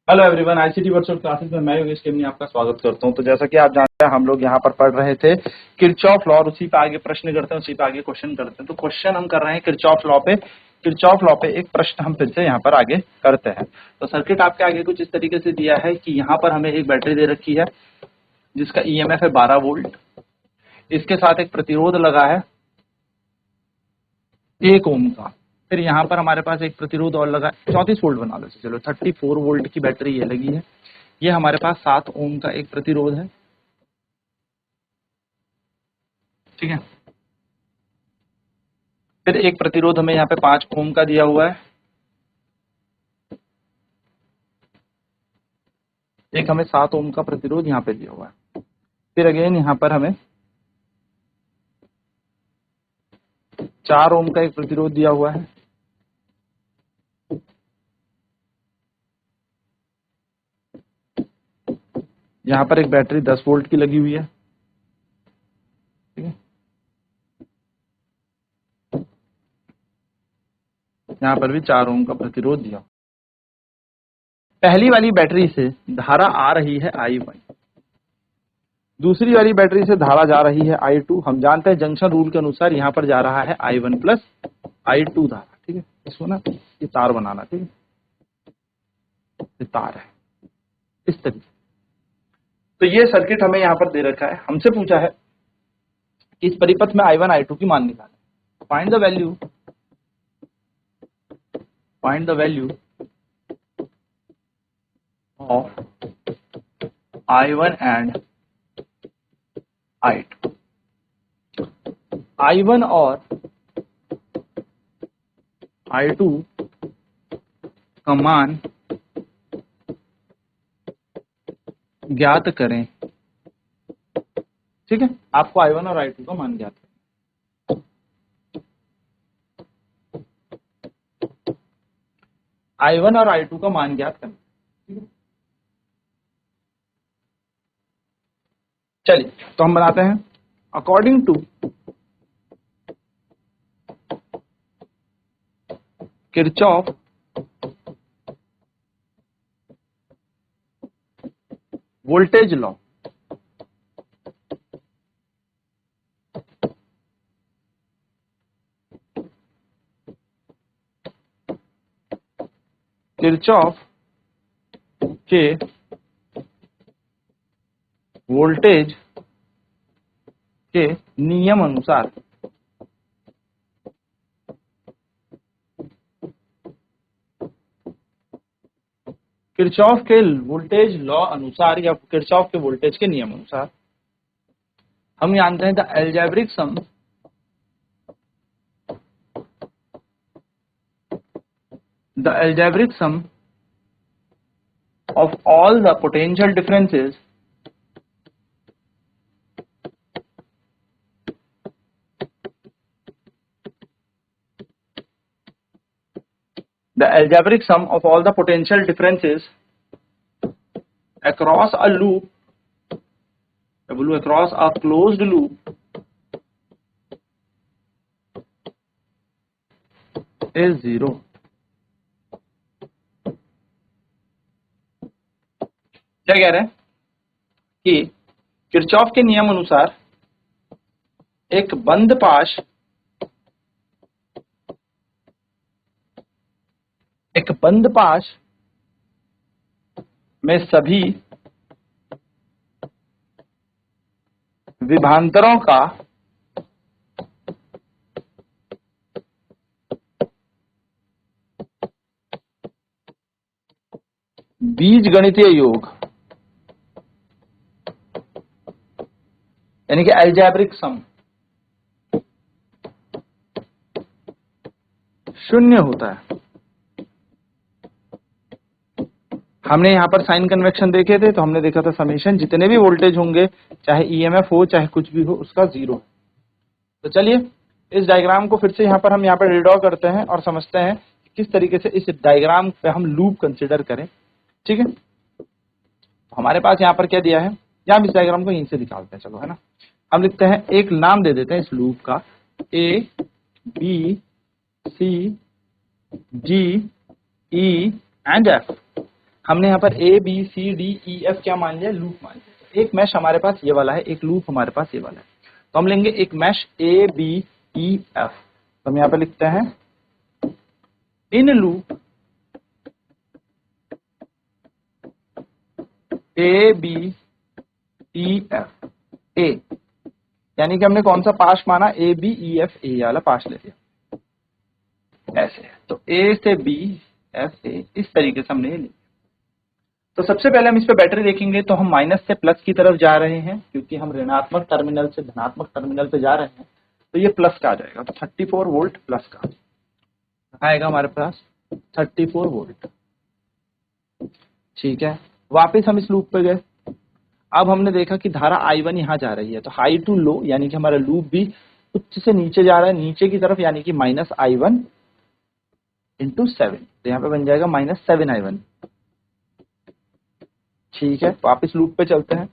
Hello everyone, ICT virtual classes में मैं योगेश केमनी आपका स्वागत करता हूं। तो जैसा कि आप जानते हैं, हम लोग यहाँ पर पढ़ रहे थे किरचॉफ लॉ और उसी पे आगे प्रश्न करते हैं, उसी पे आगे क्वेश्चन करते हैं। तो क्वेश्चन हम कर रहे हैं किरचॉफ लॉ पे एक प्रश्न हम फिर से यहाँ पर आगे करते हैं। तो सर्किट आपके आगे कुछ इस तरीके से दिया है कि यहाँ पर हमें एक बैटरी दे रखी है जिसका ईएमएफ है 12 वोल्ट। इसके साथ एक प्रतिरोध लगा है 1 ओम का। फिर यहाँ पर हमारे पास एक प्रतिरोध और लगा 34 वोल्ट बना लो, चलो 34 वोल्ट की बैटरी ये लगी है। ये हमारे पास 7 ओम का एक प्रतिरोध है, ठीक है। फिर एक प्रतिरोध हमें यहाँ पे 5 ओम का दिया हुआ है। एक हमें 7 ओम का प्रतिरोध यहाँ पे दिया हुआ है। फिर अगेन यहाँ पर हमें 4 ओम का एक प्रतिरोध दिया हुआ है। यहाँ पर एक बैटरी 10 वोल्ट की लगी हुई है, ठीक है। यहाँ पर भी 4 ओम का प्रतिरोध दिया। पहली वाली बैटरी से धारा आ रही है I1, दूसरी वाली बैटरी से धारा जा रही है I2। हम जानते हैं जंक्शन रूल के अनुसार यहाँ पर जा रहा है I1 प्लस I2 धारा, ठीक है। इसको ना ये तार बनाना, ठीक है, ये तार है इस तरीके। तो ये सर्किट हमें यहाँ पर दे रखा है। हमसे पूछा है कि इस परिपथ में I1 I2 की मान निकालें। Find the value of I1 and I2। I1 और I2 का मान ज्ञात करें, ठीक है। आपको I1 और I2 का मान ज्ञात करें। I1 और I2 का मान ज्ञात करें, ठीक है। चलिए तो हम बनाते हैं। According to Kirchhoff voltage law, Kirchhoff के वोल्टेज के नियम अनुसार किरचॉफ के वोल्टेज लॉ अनुसार या किरचॉफ के वोल्टेज के नियम अनुसार हम जानते हैं the algebraic sum of all the potential differences across a loop, across a closed loop is 0। क्या कह रहे हैं कि किरचॉफ के नियम अनुसार एक बंद पाश में सभी विभवांतरों का बीजगणितीय योग, यानी कि एल्जेब्रिक सम, शून्य होता है। हमने यहाँ पर साइन कन्वेक्शन देखे थे, तो हमने देखा था समेशन जितने भी वोल्टेज होंगे, चाहे ईएमएफ हो चाहे कुछ भी हो, उसका 0 है। तो चलिए इस डायग्राम को फिर से यहाँ पर रिड्रॉ करते हैं और समझते हैं किस तरीके से इस डायग्राम पे हम लूप कंसिडर करें, ठीक है। तो हमारे पास यहाँ पर क्या दिया है, या हम इस डायग्राम को यहीं से निकालते हैं, चलो, है ना। हम लिखते हैं, एक नाम दे देते हैं इस लूप का, A B C D E and F। हमने यहाँ पर A B C D E F क्या मान लिया, लूप मान लिया। एक मैश हमारे पास ये वाला है, एक लूप हमारे पास ये वाला है, तो हम लेंगे एक mesh A B E F. तो हम यहाँ पे लिखते हैं in loop A B E F A, यानी कि हमने कौन सा पाश माना, ए बी ई एफ, ए वाला पाश ले लिया ऐसे। तो ए से बी एफ ए, इस तरीके से हमने लिया। तो सबसे पहले हम इस पे बैटरी देखेंगे, तो हम माइनस से प्लस की तरफ जा रहे हैं, क्योंकि हम ऋणात्मक टर्मिनल से धनात्मक टर्मिनल पे जा रहे हैं, तो ये प्लस का आ जाएगा। तो 34 वोल्ट प्लस का आएगा हमारे पास 34 वोल्ट। ठीक है, वापस हम इस लूप पे गए। अब हमने देखा कि धारा I1 यहाँ जा रही है, तो हाई टू लो, यानी कि हमारा लूप भी उच्च से नीचे जा रहा है, नीचे की तरफ, यानी कि -I1 × 7, तो यहाँ पे बन जाएगा -7I1। ठीक है, वापस लूप पे चलते हैं।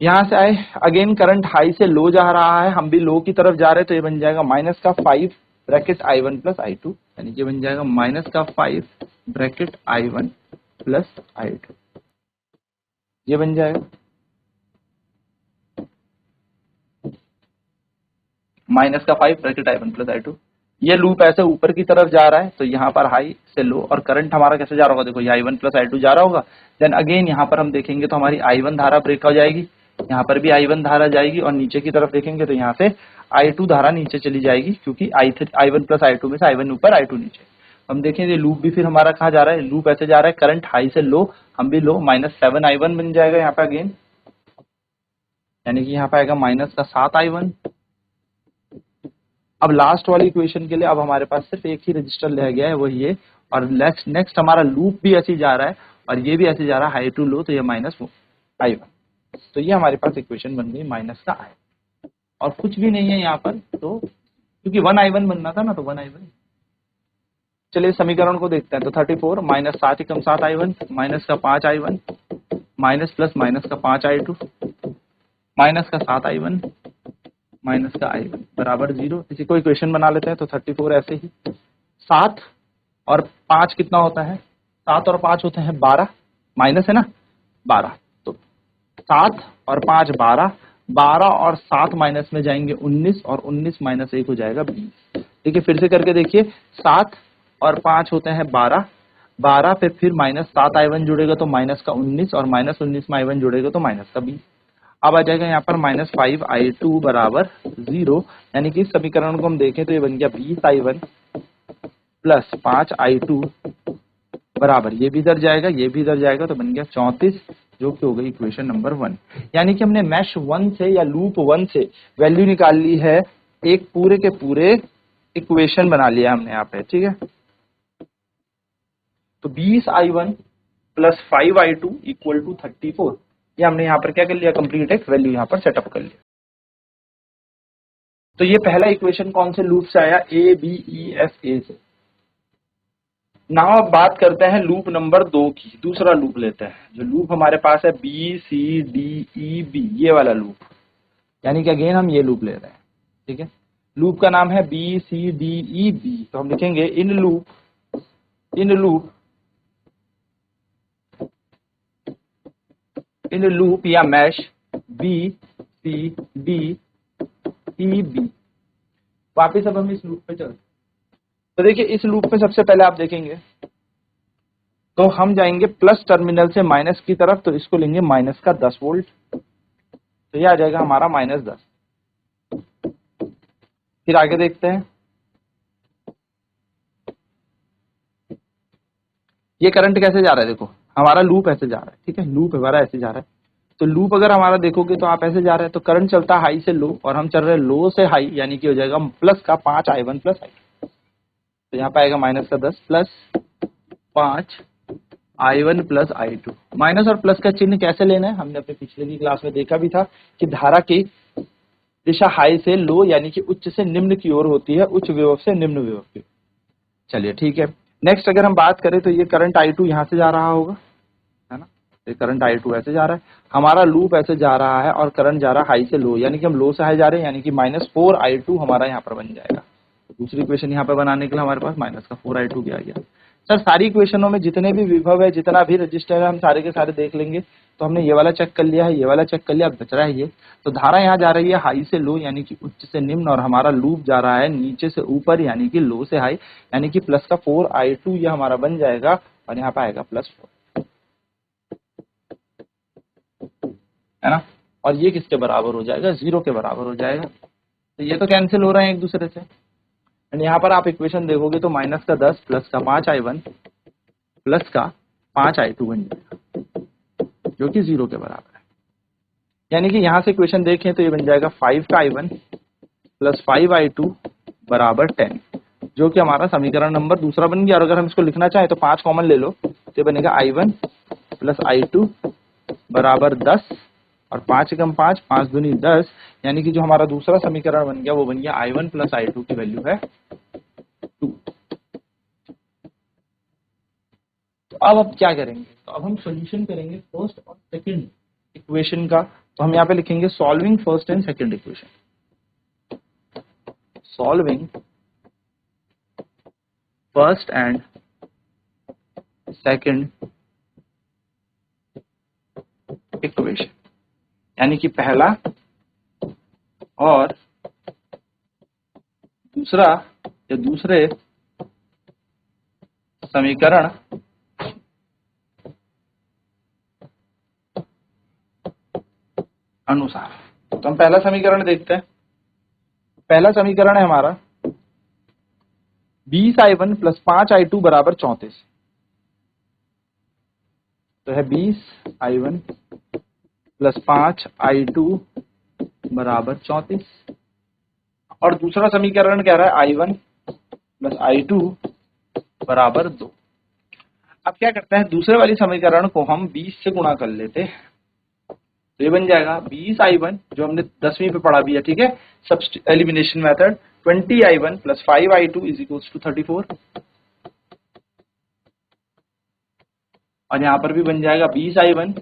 यहां से आए, अगेन करंट हाई से लो जा रहा है, हम भी लो की तरफ जा रहे हैं, तो ये बन जाएगा -5 ब्रैकेट I1 + I2, यानी कि बन जाएगा -5 ब्रैकेट I1 + I2, ये बन जाएगा -5 ब्रैकेट I1 + I2। ये लूप ऐसे ऊपर की तरफ जा रहा है, तो यहाँ पर हाई से लो, और करंट हमारा कैसे जा रहा होगा, देखो ये I1 + I2 जा रहा होगा। देन अगेन यहाँ पर हम देखेंगे तो हमारी I1 धारा ब्रेक हो जाएगी, यहाँ पर भी I1 धारा जाएगी, और नीचे की तरफ देखेंगे तो यहाँ से I2 धारा नीचे चली जाएगी, क्योंकि I1 + I2 में से I1 ऊपर I2 नीचे। हम देखेंगे लूप भी फिर हमारा कहाँ जा रहा है, लूप ऐसे जा रहा है, करंट हाई से लो, हम भी लो, -7I1 बन जाएगा यहाँ पे अगेन, यानी कि यहाँ पे आएगा -7I1। अब लास्ट वाली इक्वेशन के लिए अब हमारे पास सिर्फ एक ही रजिस्टर रह गया है, वो ये, और नेक्स्ट हमारा लूप भी ऐसे जा रहा है, और ये भी ऐसे जा रहा है हाई टू लो, तो ये -I1। तो ये हमारे पास इक्वेशन बन गई माइनस का I, और कुछ भी नहीं है यहाँ पर, तो क्योंकि 1I1 बनना था ना, तो 1I1। चलिए समीकरण को देखते हैं। तो 34 -7 × 7I1 -5I1 minus plus minus का 5I2 माइनस का 7I1 माइनस का I1 बराबर 0। इसी को इक्वेशन बना लेते हैं। तो 34 ऐसे ही, 7 और 5 कितना होता है, 7 और 5 होते हैं 12, माइनस है ना 12, तो 7 और 5 12, 12 और 7 माइनस में जाएंगे 19, और 19 माइनस 1 हो जाएगा 20। ठीक है, फिर से करके देखिए, 7 और 5 होते हैं 12, 12 पे फिर -7I1 जुड़ेगा तो माइनस का 19, और -19 में I1 जुड़ेगा तो माइनस का 20। अब आ जाएगा यहाँ पर -5I2 बराबर 0, यानी कि इस समीकरण को हम देखें तो ये बन गया 20I1 प्लस 5I2 बराबर, ये भी इधर जाएगा, ये भी इधर जाएगा, तो बन गया 34, जो कि हो गई इक्वेशन नंबर 1। यानी कि हमने मैश 1 से या लूप 1 से वैल्यू निकाल ली है, एक पूरे के पूरे इक्वेशन बना लिया हमने यहाँ पे। ठीक है, तो 20I1 प्लस 5I2 = 34, ये हमने यहाँ पर क्या कर लिया, कंप्लीट एक वैल्यू यहाँ पर सेटअप कर लिया। तो ये पहला इक्वेशन कौन से लूप से आया, ए बी ई एफ ए से। नाउ अब बात करते हैं लूप नंबर 2 की, दूसरा लूप लेते हैं। जो लूप हमारे पास है B C D E B, ये वाला लूप, यानी कि अगेन हम ये लूप ले रहे हैं। ठीक है, लूप का नाम है B C D E B. तो हम लिखेंगे इन लूप या mesh B C D E B. वापिस अब हम इस लूप पे चलते हैं। तो देखिए इस लूप में सबसे पहले आप देखेंगे तो हम जाएंगे प्लस टर्मिनल से माइनस की तरफ, तो इसको लेंगे माइनस का 10 वोल्ट, तो ये आ जाएगा हमारा -10। फिर आगे देखते हैं, ये करंट कैसे जा रहा है, देखो हमारा लूप ऐसे जा रहा है। ठीक है, लूप हमारा ऐसे जा रहा है, तो लूप अगर हमारा देखोगे तो आप ऐसे जा रहे हैं, तो करंट चलता है हाई से लो, और हम चल रहे हैं लो से हाई, यानी कि हो जाएगा प्लस का 5I1 प्लस I2, तो यहाँ पे आएगा माइनस का 10 plus 5I1 plus I2। Minus और प्लस का चिन्ह कैसे लेना है, हमने अपने पिछले की क्लास में देखा भी था कि धारा की दिशा हाई से लो, यानी कि उच्च से निम्न की ओर होती है, उच्च विभव से निम्न विभव की। चलिए ठीक है, नेक्स्ट अगर हम बात करें तो ये करंट I2 यहाँ से जा रहा होगा, है ना, ये करंट I2 ऐसे जा रहा है, हमारा लूप ऐसे जा रहा है, और करंट जा रहा है हाई से लो, यानी कि हम लो से हाई जा रहे हैं, यानी कि -4I2 हमारा यहाँ पर बन जाएगा। दूसरी इक्वेशन यहाँ पे बनाने के लिए हमारे पास -4I2 भी आ गया। सर सारी इक्वेशनों में जितने भी विभव है, जितना भी रजिस्टर है, हम सारे के सारे देख लेंगे। तो हमने ये वाला चेक कर लिया है, ये वाला चेक कर लिया, अब बच रहा है ये। तो धारा यहाँ जा रही है हाई से लो यानी कि उच्च से निम्न, और हमारा लूप जा रहा है नीचे से ऊपर यानी कि लो से हाई, यानी कि प्लस का 4i2 ये हमारा बन जाएगा, और यहाँ पे आएगा +4, है ना। और ये किसके बराबर हो जाएगा, 0 के बराबर हो जाएगा। तो ये तो कैंसिल हो रहे हैं एक दूसरे से। एंड यहाँ पर आप इक्वेशन देखोगे तो -10 प्लस का 5i1 प्लस का 5i2 बन जाएगा, जो कि 0 के बराबर है। यानी कि यहाँ से इक्वेशन देखें तो ये बन जाएगा 5 का i1 प्लस 5i2 बराबर 10, जो कि हमारा समीकरण नंबर दूसरा बन गया। और अगर हम इसको लिखना चाहें तो 5 कॉमन ले लो, तो ये बनेगा i1 प्लस i2 बराबर 10, और 5 एकम 5, 5 दूनी 10, यानी कि जो हमारा दूसरा समीकरण बन गया वो बन गया i1 प्लस i2 की वैल्यू है 2। तो अब क्या करेंगे, तो अब हम सॉल्यूशन करेंगे फर्स्ट और सेकंड इक्वेशन का। तो हम यहाँ पे लिखेंगे solving first and second equation, solving first and second equation, यानी कि पहला और दूसरा या दूसरे समीकरण अनुसार। तो हम पहला समीकरण देखते हैं। पहला समीकरण है हमारा 20i1 प्लस 5i2 बराबर 34। तो है 20i1 प्लस 5i2 बराबर 34, और दूसरा समीकरण कह रहा है i1 प्लस i2 बराबर 2। अब क्या करते हैं, दूसरे वाली समीकरण को हम 20 से गुणा कर लेते हैं, तो ये बन जाएगा 20i1 जो हमने 10वीं पे पढ़ा भी है, ठीक है, elimination method, 20i1 plus 5i2 is equals to 34, और यहाँ पर भी बन जाएगा 20i1,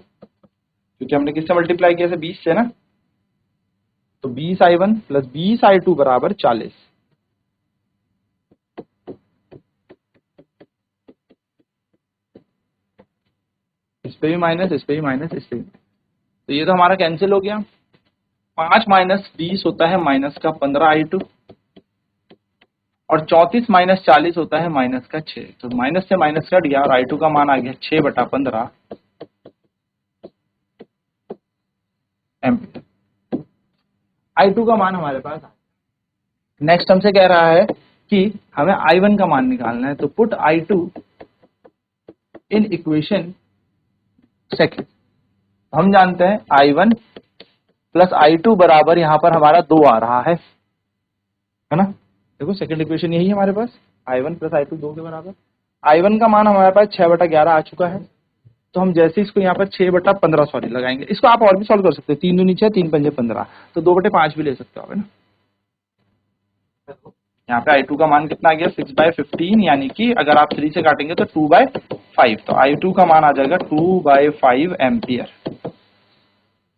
क्योंकि हमने किससे मल्टीप्लाई किया था, 20 से ना, तो 20i1 प्लस 20i2 बराबर 40। इस पे भी माइनस, इस पे भी माइनस, इस पे भी, तो ये तो हमारा कैंसिल हो गया। 5 माइनस 20 होता है माइनस का 15i2, और 34 माइनस 40 होता है माइनस का 6। तो माइनस से माइनस कट गया और i2 का मान आ गया 6/15 एम्पियर। i2 का मान हमारे पास। नेक्स्ट हमसे कह रहा है कि हमें i1 का मान निकालना है, तो put i2 in equation second. हम जानते हैं i1 प्लस i2 बराबर यहाँ पर हमारा 2 आ रहा है ना। देखो सेकंड इक्वेशन यही है हमारे पास, i1 प्लस i2 2 के बराबर। i1 का मान हमारे पास 6/11 आ चुका है, तो हम जैसे इसको यहाँ पर 6/15 लगाएंगे। इसको आप और भी सॉल्व कर सकते हैं, 3 दूनी 6, 3 पंजे 15, तो 2/5 भी ले सकते हो आप, है ना। यहाँ पे i2 का मान कितना आ गया, 6/15, यानी कि अगर आप 3 से काटेंगे तो 2/5, तो i2 का मान आ जाएगा 2/5 एम्पियर,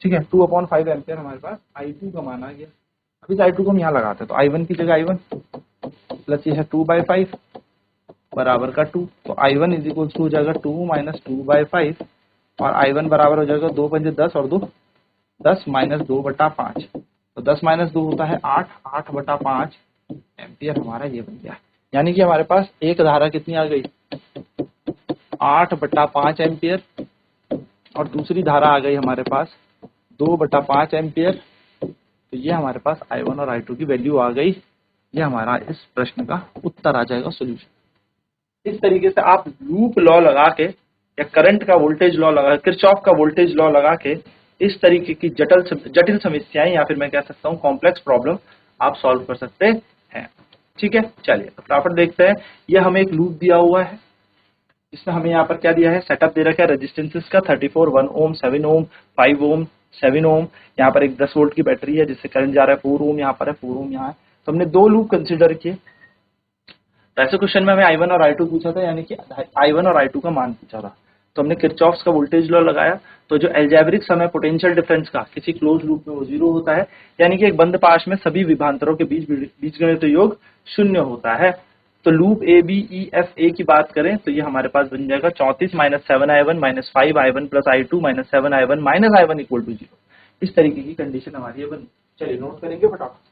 ठीक है। 2/5 एम्पियर हमारे पास i2 का मान आ गया। अब इस i2 को हम यहाँ लगाते हैं, तो i1 की जगह i1 प्लस ये है 2/5 बराबर का 2, तो i1 इज इक्वल टू हो जाएगा 2 माइनस 2/5, और i1 बराबर हो जाएगा 2 पंजे 10 और 2 10 माइनस 2/5, तो 10 माइनस 2 होता है 8, 8/5 एम्पियर हमारा ये बन गया। यानी कि हमारे पास एक धारा कितनी आ गई, 8/5 एम्पियर, और दूसरी धारा आ गई हमारे पास 2/5 एम्पियर। तो ये हमारे पास i1 और i2 की वैल्यू आ गई। ये हमारा इस प्रश्न का उत्तर आ जाएगा, सॉल्यूशन। इस तरीके से आप लूप लॉ लगा के या करंट का वोल्टेज लॉ लगा, किरचॉफ का वोल्टेज लॉ लगा के इस तरीके की जटिल समस्याएं या फिर मैं कह सकता हूं कॉम्प्लेक्स प्रॉब्लम आप सॉल्व कर सकते हैं, ठीक है। चलिए फटाफट देखते हैं। ये हमें एक लूप दिया हुआ है, इसमें हमें यहाँ पर क्या दिया है, सेटअप दे रखा है रेजिस्टेंसेस का 34, 1 ओम, 7 ओम, 5 ओम, 7 ओम। यहाँ पर एक 10 वोल्ट की बैटरी है जिससे करंट जा रहा है 4 ओम, यहाँ पर है 4 ओम यहाँ है। तो हमने 2 लूप कंसिडर किए। तो ऐसे क्वेश्चन में हमें i1 और i2 पूछा था, यानी कि i1 और i2 का मान पूछा था, तो हमने किरचॉफ्स का वोल्टेज लॉ लगाया। तो जो एल्जेब्रिक सम है पोटेंशियल डिफरेंस का किसी क्लोज लूप में वो 0 होता है, यानी कि एक बंद पाश में सभी विभवांतरों के बीच बीजगणित योग 0 होता है। तो loop A B E F A की बात करें तो ये हमारे पास बन जाएगा 34 minus 7i1 minus 5i1 plus i2 minus 7i1 minus i1 equal to 0। इस तरीके की कंडीशन हमारी ये बनी। चलिए नोट करेंगे फटाफट।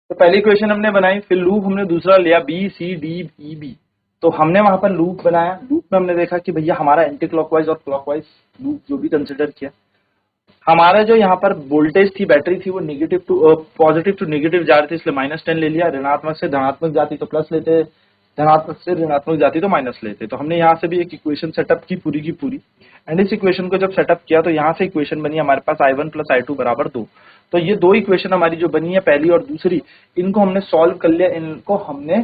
तो पहली इक्वेशन हमने बनाई, फिर लूप हमने दूसरा लिया B C D E B. तो हमने वहां पर लूप बनाया, लूप में हमने देखा कि भैया हमारा एंटी क्लॉकवाइज और क्लॉकवाइज लूप जो भी कंसिडर किया, हमारा जो यहाँ पर वोल्टेज थी बैटरी थी वो negative to positive to negative जा रही थी, इसलिए -10 ले लिया। ऋणात्मक से धनात्मक जाती तो प्लस लेते, धनात्मक से ऋणात्मक जाती तो माइनस लेते। तो हमने यहाँ से भी एक इक्वेशन सेटअप की पूरी की पूरी, एंड इस इक्वेशन को जब सेटअप किया तो यहाँ से इक्वेशन बनी हमारे पास i1 प्लस i2 बराबर 2। तो ये दो इक्वेशन हमारी जो बनी है पहली और दूसरी, इनको हमने सॉल्व कर लिया, इनको हमने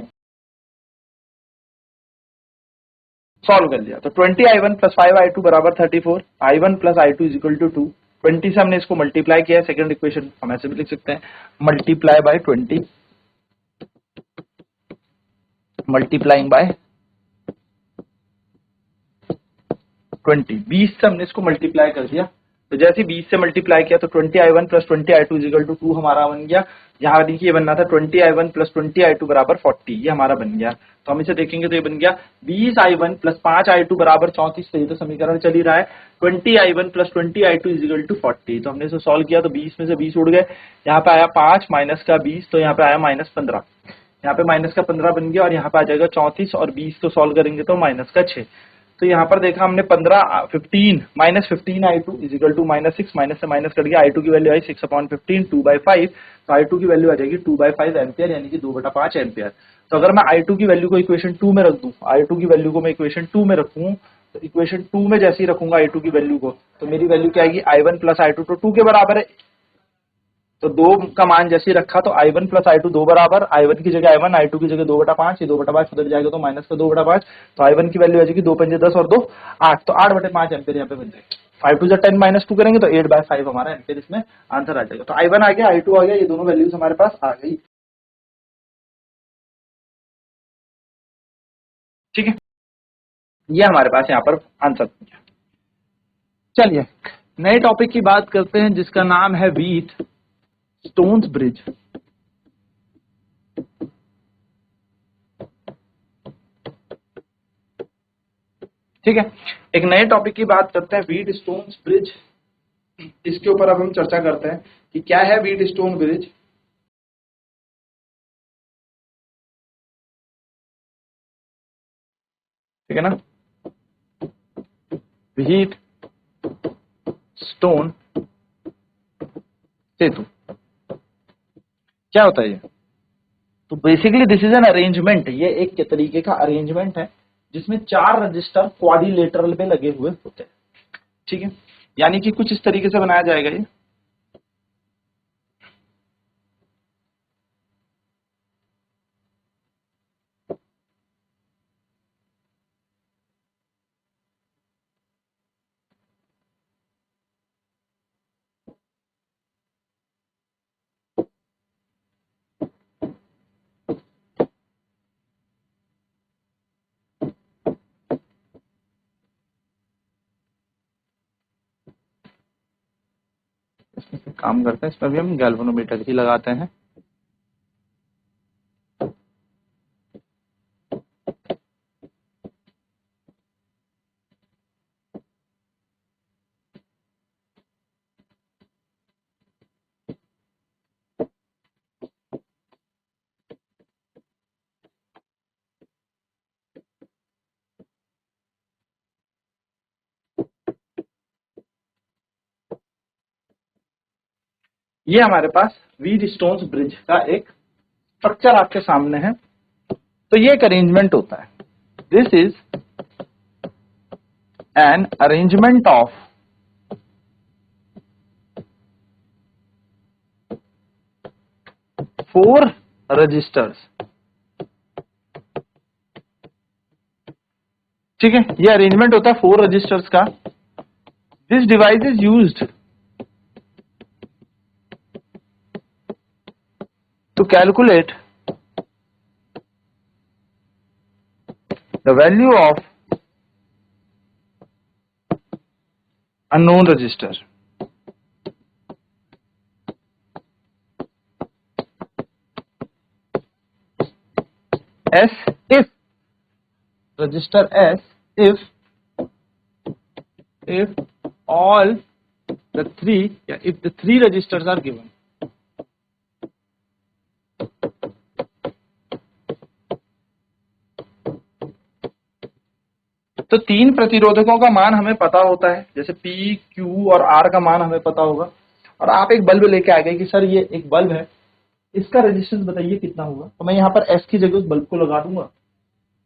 सॉल्व कर लिया। तो 20i1 प्लस 5i2 बराबर 34, i1 plus i2 is equal to 2। 20 से हमने इसको मल्टीप्लाई किया, सेकंड इक्वेशन हम ऐसे भी लिख सकते हैं, मल्टीप्लाई बाय 20, मल्टीप्लाइंग बाय 20। 20 से हमने इसको मल्टीप्लाई कर दिया, तो जैसे 20 से मल्टीप्लाई किया तो 20i1 plus 20i2 is equal to 2 हमारा बन गया। यहाँ देखिए बनना था 20i1 प्लस 20i2 बराबर 40, ये हमारा बन गया। तो हम इसे देखेंगे तो ये बन गया 20i1 प्लस 5i2 बराबर 34। तो ये तो समीकरण चल ही रहा है, 20i1 plus 20i2 is equal to 40। तो हमने इसे सॉल्व किया तो 20 में से 20 उड़ गए, यहाँ पे आया 5 माइनस का 20, तो यहाँ पे आया -15, यहाँ पे माइनस का 15 बन गया, और यहाँ पे आ जाएगा 34, और 20 को सॉल्व करेंगे तो माइनस का 6। तो यहाँ पर देखा हमने 15 minus 15i2 is equal to -6, minus से माइनस कट गया, i2 की वैल्यू आई 6/15 2/5, तो i2 की वैल्यू आ जाएगी 2/5 एम्पियर, यानी कि 2/5 एम्पियर। तो अगर मैं i2 की वैल्यू को इक्वेशन 2 में रख दूं, i2 की वैल्यू को मैं इक्वेशन 2 में रखूं, तो इक्वेशन 2 में जैसे ही रखूंगा i2 की वैल्यू को, तो मेरी वैल्यू क्या आएगी, i1 प्लस i2 तो 2 के बराबर है। तो 2 का मान जैसे ही रखा तो i1 प्लस i2 2 बराबर, i1 की जगह i1, i2 की जगह 2/5, ये 2/5 उधर जाएगा तो माइनस का 2/5, तो i1 की वैल्यू आ जाएगी 2 पंजे 10 और 2 8, तो 8/5 एम्पियर यहाँ पे बन जाएगा। 5 टू 10 माइनस 2 करेंगे तो 8/5 हमारा एम्पियर इसमें आंसर आ जाएगा। तो i1 आ गया, i2 आ गया, ये दोनों वैल्यूज हमारे पास आ गई। ठीक है, ये हमारे पास यहाँ पर आंसर। चलिए नए टॉपिक की बात करते हैं जिसका नाम है व्हीट स्टोन्स ब्रिज। ठीक है, एक नए टॉपिक की बात करते हैं, व्हीट स्टोन्स ब्रिज। इसके ऊपर अब हम चर्चा करते हैं कि क्या है व्हीट स्टोन ब्रिज। ठीक है ना, व्हीट स्टोन सेतु क्या होता है ये? तो basically this is an arrangement, ये एक तरीके का अरेंजमेंट है जिसमें 4 रजिस्टर क्वाड्रिलेटरल पे लगे हुए होते हैं। ठीक है, यानी कि कुछ इस तरीके से बनाया जाएगा ये। काम करते हैं, इसमें भी हम गैल्वेनोमीटर ही लगाते हैं। ये हमारे पास व्हीट स्टोन्स ब्रिज का एक स्ट्रक्चर आपके सामने है। तो ये एक अरेंजमेंट होता है, this is an arrangement of four registers. ठीक है, ये अरेंजमेंट होता है 4 रजिस्टर्स का। This device is used to calculate the value of unknown register. S if register S if all the three, if the three registers are given. तो तीन प्रतिरोधकों का मान हमें पता होता है, जैसे P, Q और R का मान हमें पता होगा, और आप एक बल्ब लेके आ गए कि सर ये एक बल्ब है, इसका रेजिस्टेंस बताइए कितना होगा, तो मैं यहाँ पर S की जगह उस बल्ब को लगा दूंगा,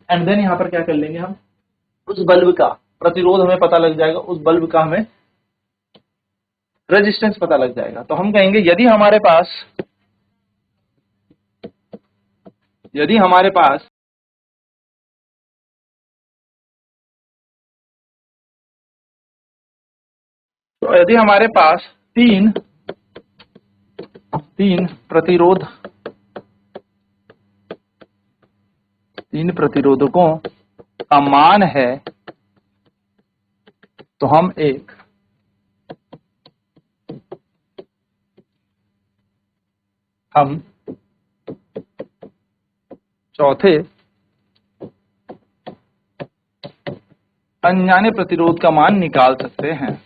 एंड देन यहाँ पर क्या कर लेंगे हम, उस बल्ब का प्रतिरोध हमें पता लग जाएगा, उस बल्ब का हमें रेजिस्टेंस पता लग जाएगा। तो हम कहेंगे यदि हमारे पास तीन प्रतिरोधकों का मान है, तो हम एक चौथे अनजाने प्रतिरोध का मान निकाल सकते हैं।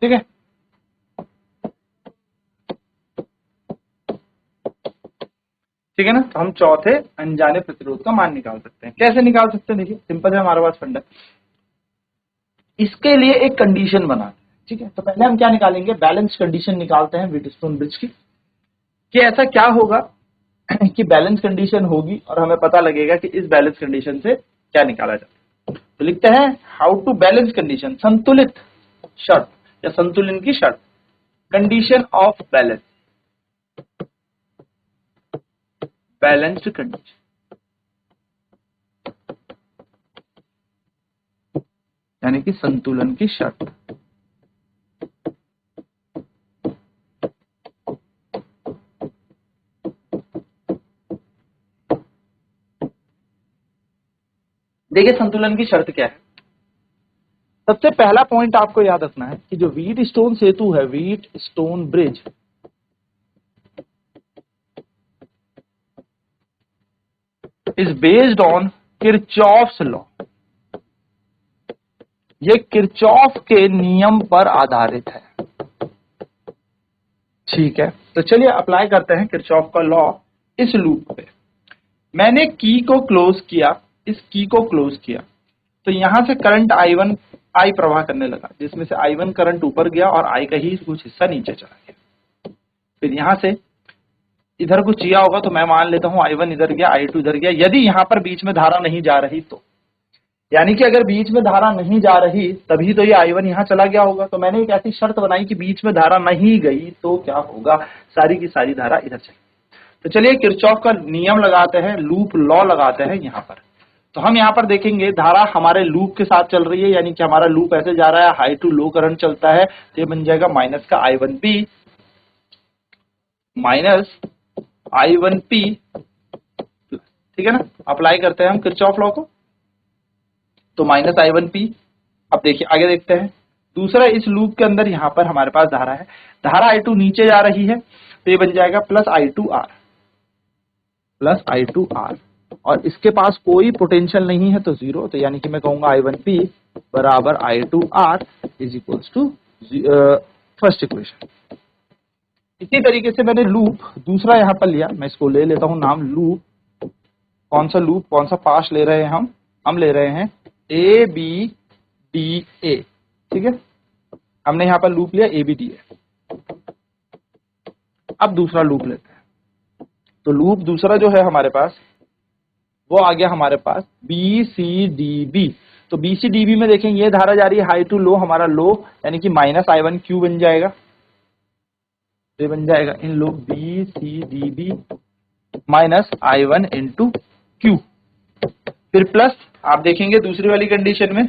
ठीक है, ठीक है ना, तो हम चौथे अनजाने प्रतिरोध का मान निकाल सकते हैं। कैसे निकाल सकते हैं, देखिए सिंपल है हमारे पास फंडा। इसके लिए एक कंडीशन बनाते हैं, ठीक है। तो पहले हम क्या निकालेंगे, बैलेंस कंडीशन निकालते हैं व्हीटस्टोन ब्रिज की, कि ऐसा क्या होगा कि बैलेंस कंडीशन होगी और हमें पता लगेगा कि इस बैलेंस कंडीशन से क्या निकाला जाए। तो लिखते हैं हाउ टू बैलेंस कंडीशन, संतुलित शर्त या संतुलन की शर्त, कंडीशन ऑफ बैलेंस्ड कंडीशन, यानी कि संतुलन की शर्त। देखिए संतुलन की शर्त क्या है। सबसे पहला पॉइंट आपको याद रखना है कि जो व्हीटस्टोन सेतु है, Wheatstone bridge, is based on Kirchhoff's law. ये किरचॉफ के नियम पर आधारित है, ठीक है। तो चलिए अप्लाई करते हैं किरचॉफ का लॉ इस लूप पे। मैंने की को क्लोज किया, इस की को क्लोज किया, तो यहां से करंट I प्रवाह करने लगा, जिसमें से I1 करंट ऊपर गया और I का ही कुछ हिस्सा नीचे चला गया। फिर यहां से इधर कुछ किया होगा, तो मैं मान लेता हूं I1 इधर गया, I2 इधर गया। यदि यहां पर बीच में धारा नहीं जा रही तो, यानी कि अगर बीच में धारा नहीं जा रही तभी तो ये I1 यहां चला गया होगा। तो मैंने एक ऐसी शर्त बनाई कि बीच में धारा नहीं गई तो क्या होगा, सारी की सारी धारा इधर चली। तो चलिए किरचॉफ का नियम लगाते हैं, लूप लॉ लगाते हैं यहां पर। तो हम यहां पर देखेंगे धारा हमारे लूप के साथ चल रही है, यानी कि हमारा लूप ऐसे जा रहा है, हाई टू लो करंट चलता है, तो ये बन जाएगा माइनस का I1P माइनस I1P, ठीक है ना। अप्लाई करते हैं हम किरचॉफ लॉ को, तो माइनस I1P। अब देखिए आगे देखते हैं, दूसरा इस लूप के अंदर यहां पर हमारे पास धारा है, धारा I2 नीचे जा रही है, तो ये बन जाएगा प्लस I2R, और इसके पास कोई पोटेंशियल नहीं है तो जीरो। तो यानी कि मैं कहूंगा I1P बराबर I2R is equals to first equation. इसी तरीके से मैंने लूप दूसरा यहां पर लिया, मैं इसको ले लेता हूं नाम लूप। कौन सा लूप, कौन सा पास ले रहे हैं हम ले रहे हैं ABDA, ठीक है। हमने यहां पर लूप लिया ABDA। अब दूसरा लूप लेते हैं, तो लूप दूसरा जो है हमारे पास वो आ गया हमारे पास BCDB। तो BCDB में देखें ये धारा जा रही है हाई टू लो, हमारा लो यानी कि माइनस I1Q बन जाएगा, ये बन जाएगा इन लो BCDB minus I1 into Q। फिर प्लस आप देखेंगे दूसरी वाली कंडीशन में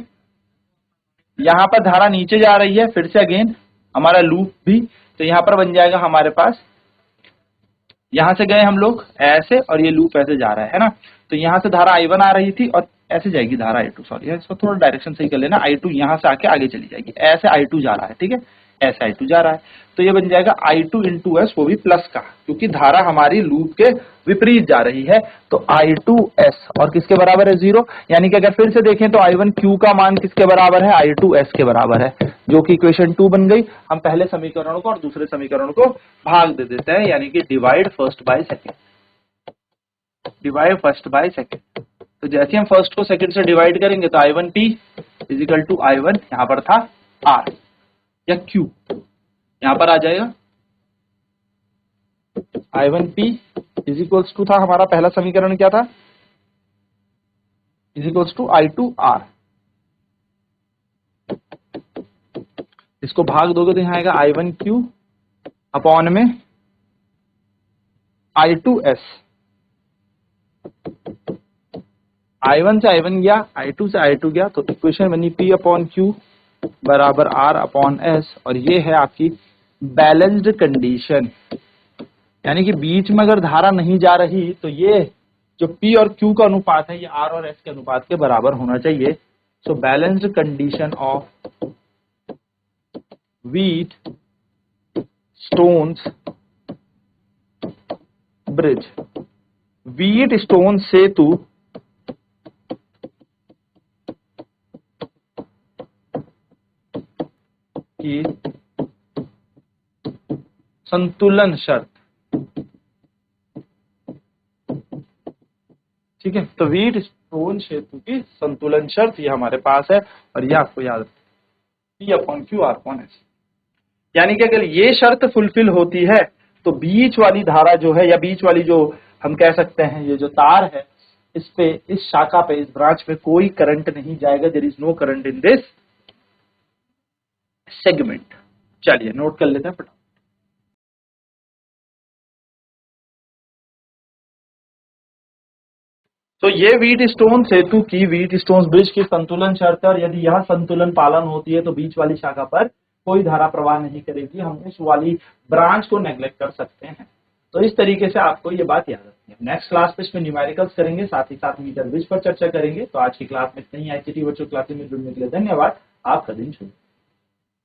यहां पर धारा नीचे जा रही है, फिर से अगेन हमारा लूप भी, तो यहां पर बन जाएगा हमारे पास यहाँ से गए हम लोग ऐसे और ये लूप ऐसे जा रहा है ना, तो यहाँ से धारा I1 आ रही थी और ऐसे जाएगी धारा I2, सॉरी इसको थोड़ा डायरेक्शन सही कर लेना, I2 यहाँ से आके आगे चली जाएगी, ऐसे I2 जा रहा है, ठीक है, ऐसे I2 जा रहा है, तो ये बन जाएगा I2 इंटू एस, वो भी प्लस का, क्योंकि धारा हमारी लूप के विपरीत जा रही है, तो I2S और किसके बराबर है 0, यानी कि अगर फिर से देखें तो I1Q का मान किसके बराबर है, I2S के बराबर है, जो कि इक्वेशन 2 बन गई। हम पहले समीकरण को और दूसरे समीकरण को भाग दे देते हैं, यानी कि divide first by second, divide first by second. तो जैसे हम फर्स्ट को सेकंड से डिवाइड करेंगे तो I1P इजिकल टू I1, यहां पर था R या Q, यहां पर आ जाएगा I1P इजिकल्स टू था हमारा पहला समीकरण क्या था, इजिकल्स टू I2R, इसको भाग दोगे तो यहां आएगा I1Q अपॉन में I2S, I1 से I1 गया, I2 से I2 गया, तो इक्वेशन बनी P अपॉन Q बराबर R अपॉन S, और ये है आपकी बैलेंस्ड कंडीशन, यानी कि बीच में अगर धारा नहीं जा रही तो ये जो P और Q का अनुपात है ये R और S के अनुपात के बराबर होना चाहिए। So balanced condition of Wheatstone's bridge, Wheatstone सेतु की संतुलन शर्त, ठीक है, तो व्हीट स्टोन सेतु की संतुलन शर्त ये हमारे पास है, और ये आपको याद रखना P upon Q R upon S, यानी कि अगर ये शर्त फुलफिल होती है तो बीच वाली धारा जो है, या बीच वाली जो हम कह सकते हैं ये जो तार है, इस पे, इस शाखा पे, इस ब्रांच पे कोई करंट नहीं जाएगा, there is no current in this segment. चलिए नोट कर लेते हैं फटाफट। तो ये व्हीट स्टोन सेतु की, व्हीट स्टोन ब्रिज की संतुलन शर्त है, और यदि यह संतुलन पालन होती है तो बीच वाली शाखा पर कोई धारा प्रवाह नहीं करेगी, हम उस वाली ब्रांच को नेग्लेक्ट कर सकते हैं। तो इस तरीके से आपको ये बात याद रखनी है। नेक्स्ट क्लास में इसमें न्यूमेरिकल्स करेंगे, साथ ही साथ मीटर ब्रिज पर चर्चा करेंगे। तो आज की क्लास में इतना ही। ICT वर्चुअल क्लासेस में जुड़ने के लिए धन्यवाद। आपका दिन शुभ।